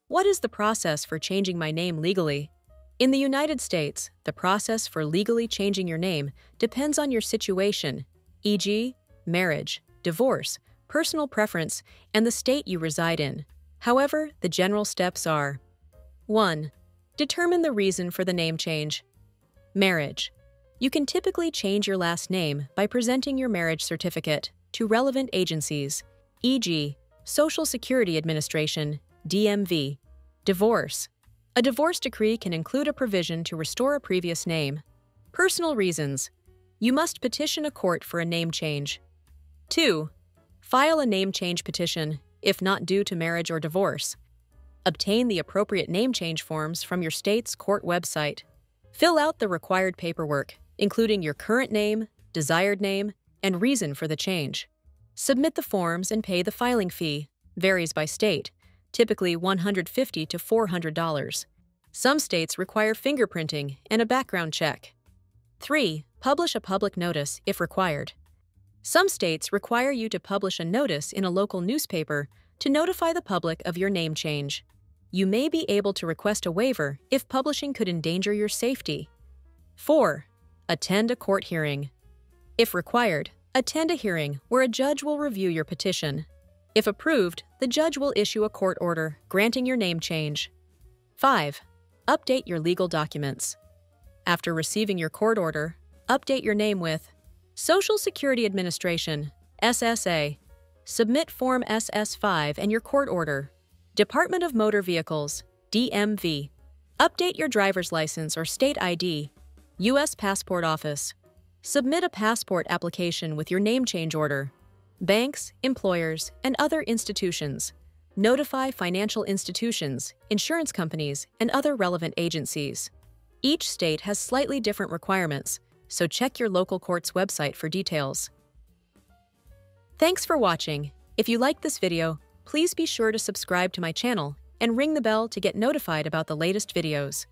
What is the process for changing my name legally? In the United States, the process for legally changing your name depends on your situation, e.g., marriage, divorce, personal preference, and the state you reside in. However, the general steps are: 1. Determine the reason for the name change. Marriage. You can typically change your last name by presenting your marriage certificate to relevant agencies, e.g., Social Security Administration, DMV. Divorce. A divorce decree can include a provision to restore a previous name. Personal reasons. You must petition a court for a name change. 2. File a name change petition, if not due to marriage or divorce. Obtain the appropriate name change forms from your state's court website. Fill out the required paperwork, including your current name, desired name, and reason for the change. Submit the forms and pay the filing fee. Varies by state, typically $150 to $400. Some states require fingerprinting and a background check. 3. Publish a public notice if required. Some states require you to publish a notice in a local newspaper to notify the public of your name change. You may be able to request a waiver if publishing could endanger your safety. 4. Attend a court hearing. If required, attend a hearing where a judge will review your petition. If approved, the judge will issue a court order granting your name change. 5. Update your legal documents. After receiving your court order, update your name with Social Security Administration, SSA. Submit Form SS5 and your court order. Department of Motor Vehicles, DMV. Update your driver's license or state ID. U.S. Passport Office. Submit a passport application with your name change order. Banks, employers, and other institutions. Notify financial institutions, insurance companies, and other relevant agencies. Each state has slightly different requirements, so check your local court's website for details. Thanks for watching. If you liked this video, please be sure to subscribe to my channel and ring the bell to get notified about the latest videos.